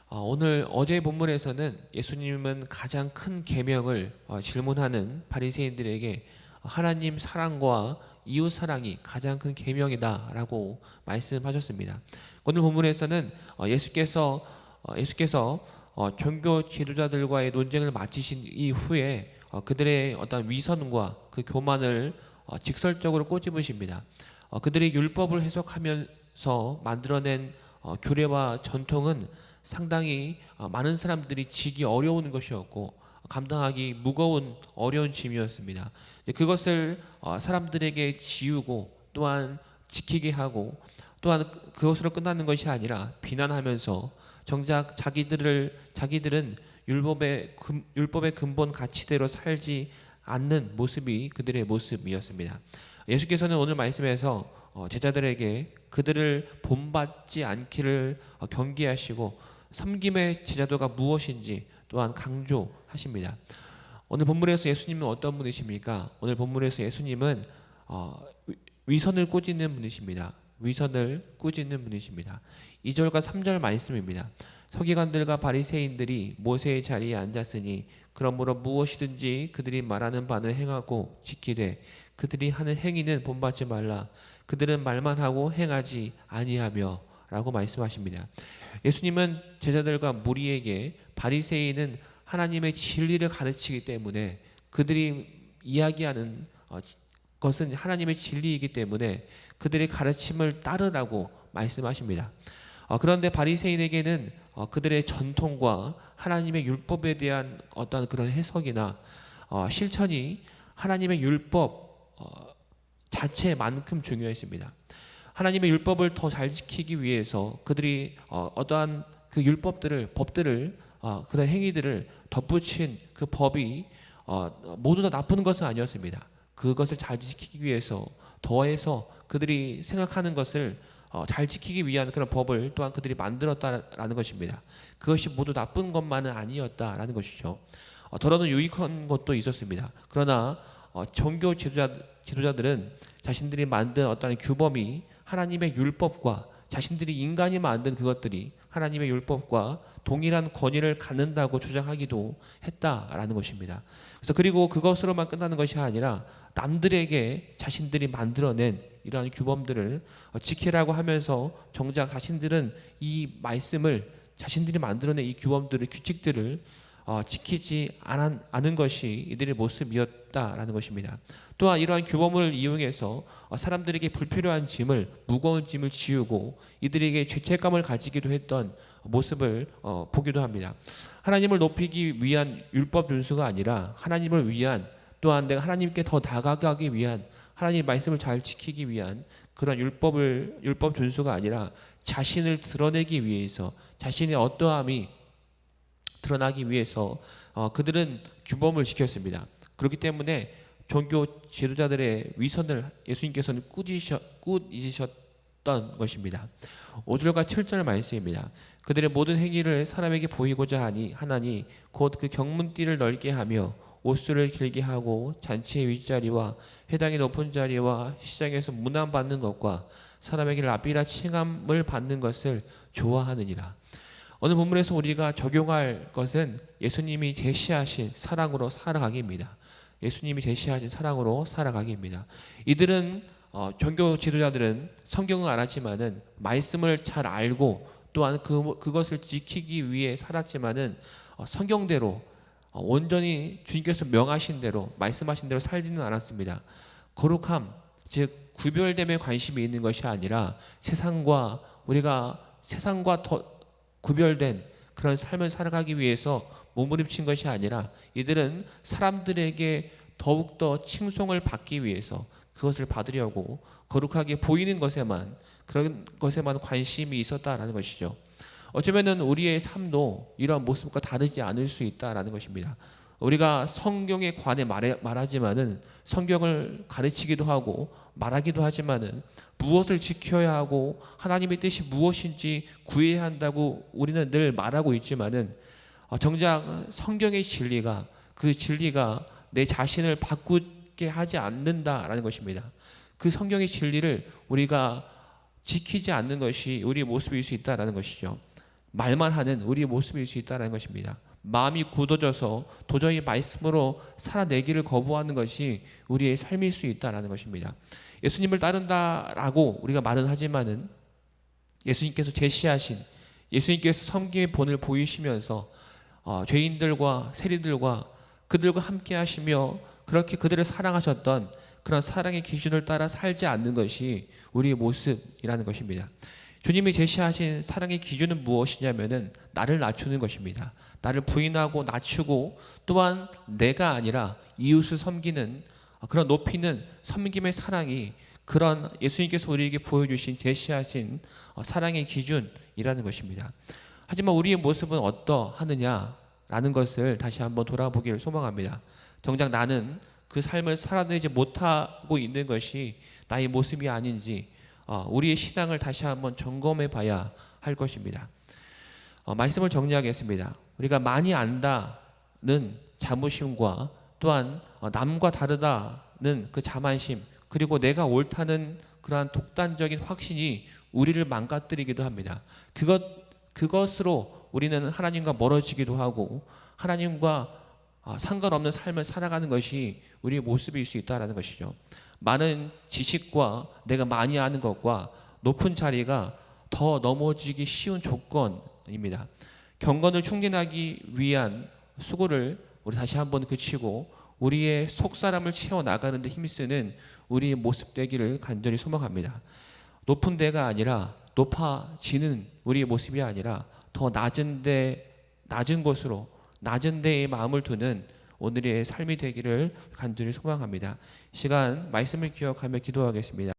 오늘 어제 본문에서는 예수님은 가장 큰 계명을 질문하는 바리새인들에게 하나님 사랑과 이웃 사랑이 가장 큰 계명이다라고 말씀하셨습니다. 오늘 본문에서는 예수께서 종교 지도자들과의 논쟁을 마치신 이후에 그들의 어떤 위선과 그 교만을 직설적으로 꼬집으십니다. 그들이 율법을 해석하면서 만들어낸 규례와 전통은 상당히 많은 사람들이 지기 어려운 것이었고 감당하기 무거운 어려운 짐이었습니다. 그것을 사람들에게 지우고 또한 지키게 하고 또한 그것으로 끝나는 것이 아니라 비난하면서 정작 자기들은 율법의 근본 가치대로 살지 않는 모습이 그들의 모습이었습니다. 예수께서는 오늘 말씀에서 제자들에게 그들을 본받지 않기를 경계하시고 섬김의 제자도가 무엇인지 또한 강조하십니다. 오늘 본문에서 예수님은 어떤 분이십니까? 오늘 본문에서 예수님은 위선을 꾸짖는 분이십니다. 위선을 꾸짖는 분이십니다. 2절과 3절 말씀입니다. 서기관들과 바리새인들이 모세의 자리에 앉았으니 그러므로 무엇이든지 그들이 말하는 바는 행하고 지키되 그들이 하는 행위는 본받지 말라. 그들은 말만 하고 행하지 아니하며 라고 말씀하십니다. 예수님은 제자들과 무리에게 바리새인은 하나님의 진리를 가르치기 때문에 그들이 이야기하는 것은 하나님의 진리이기 때문에 그들의 가르침을 따르라고 말씀하십니다. 그런데 바리새인에게는 그들의 전통과 하나님의 율법에 대한 어떤 그런 해석이나 실천이 하나님의 율법 자체만큼 중요했습니다. 하나님의 율법을 더 잘 지키기 위해서 그들이 어떠한 그 법들을 그런 행위들을 덧붙인 그 법이 모두 다 나쁜 것은 아니었습니다. 그것을 잘 지키기 위해서 더해서 그들이 생각하는 것을 잘 지키기 위한 그런 법을 또한 그들이 만들었다라는 것입니다. 그것이 모두 나쁜 것만은 아니었다라는 것이죠. 더러는 유익한 것도 있었습니다. 그러나 종교 지도자들은 자신들이 만든 어떤 규범이 하나님의 율법과 자신들이 인간이 만든 그것들이 하나님의 율법과 동일한 권위를 갖는다고 주장하기도 했다라는 것입니다. 그래서 그리고 그것으로만 끝나는 것이 아니라 남들에게 자신들이 만들어낸 이러한 규범들을 지키라고 하면서 정작 자신들은 이 말씀을 자신들이 만들어낸 이 규범들을 규칙들을 지키지 않은 것이 이들의 모습이었다라는 것입니다. 또한 이러한 규범을 이용해서 사람들에게 불필요한 무거운 짐을 지우고 이들에게 죄책감을 가지기도 했던 모습을 보기도 합니다. 하나님을 높이기 위한 율법 준수가 아니라 하나님을 위한 또한 내가 하나님께 더 다가가기 위한 하나님의 말씀을 잘 지키기 위한 그런 율법 준수가 아니라 자신을 드러내기 위해서 자신의 어떠함이 드러나기 위해서 그들은 규범을 지켰습니다. 그렇기 때문에 종교 지도자들의 위선을 예수님께서는 꾸짖으셨던 것입니다. 5절과 7절 말씀입니다. 그들의 모든 행위를 사람에게 보이고자 하나니 곧 그 경문띠를 넓게 하며 옷수를 길게 하고 잔치의 윗자리와 회당의 높은 자리와 시장에서 문안받는 것과 사람에게 라비라 칭함을 받는 것을 좋아하느니라. 오늘 본문에서 우리가 적용할 것은 예수님이 제시하신 사랑으로 살아가기입니다. 예수님이 제시하신 사랑으로 살아가기입니다. 이들은 종교 지도자들은 성경을 알았지만은 말씀을 잘 알고 또한 그것을 지키기 위해 살았지만은 성경대로 온전히 주님께서 명하신 대로 말씀하신 대로 살지는 않았습니다. 거룩함 즉 구별됨에 관심이 있는 것이 아니라 세상과 더 구별된 그런 삶을 살아가기 위해서 몸부림친 것이 아니라 이들은 사람들에게 더욱더 칭송을 받기 위해서 그것을 받으려고 거룩하게 보이는 그런 것에만 관심이 있었다라는 것이죠. 어쩌면은 우리의 삶도 이러한 모습과 다르지 않을 수 있다라는 것입니다. 우리가 성경에 관해 말하지만은 성경을 가르치기도 하고 말하기도 하지만은 무엇을 지켜야 하고 하나님의 뜻이 무엇인지 구해야 한다고 우리는 늘 말하고 있지만은 정작 성경의 그 진리가 내 자신을 바꾸게 하지 않는다라는 것입니다. 그 성경의 진리를 우리가 지키지 않는 것이 우리의 모습일 수 있다라는 것이죠. 말만 하는 우리의 모습일 수 있다는 것입니다. 마음이 굳어져서 도저히 말씀으로 살아내기를 거부하는 것이 우리의 삶일 수 있다는 것입니다. 예수님을 따른다라고 우리가 말은 하지만은 예수님께서 제시하신, 예수님께서 섬김의 본을 보이시면서 죄인들과 세리들과 그들과 함께 하시며 그렇게 그들을 사랑하셨던 그런 사랑의 기준을 따라 살지 않는 것이 우리의 모습이라는 것입니다. 주님이 제시하신 사랑의 기준은 무엇이냐면은 나를 낮추는 것입니다. 나를 부인하고 낮추고 또한 내가 아니라 이웃을 섬기는 그런 높이는 섬김의 사랑이 그런 예수님께서 우리에게 보여주신 제시하신 사랑의 기준이라는 것입니다. 하지만 우리의 모습은 어떠하느냐라는 것을 다시 한번 돌아보기를 소망합니다. 정작 나는 그 삶을 살아내지 못하고 있는 것이 나의 모습이 아닌지 우리의 신앙을 다시 한번 점검해 봐야 할 것입니다. 말씀을 정리하겠습니다. 우리가 많이 안다는 자부심과 또한 남과 다르다는 그 자만심, 그리고 내가 옳다는 그러한 독단적인 확신이 우리를 망가뜨리기도 합니다. 그것으로 우리는 하나님과 멀어지기도 하고 하나님과 상관없는 삶을 살아가는 것이 우리의 모습일 수 있다는 것이죠. 많은 지식과 내가 많이 아는 것과 높은 자리가 더 넘어지기 쉬운 조건입니다. 경건을 충진하기 위한 수고를 우리 다시 한번 그치고 우리의 속사람을 채워나가는 데 힘쓰는 우리의 모습 되기를 간절히 소망합니다. 높은 데가 아니라 높아지는 우리의 모습이 아니라 더 낮은 곳으로 낮은 데에 마음을 두는 오늘의 삶이 되기를 간절히 소망합니다. 시간 말씀을 기억하며 기도하겠습니다.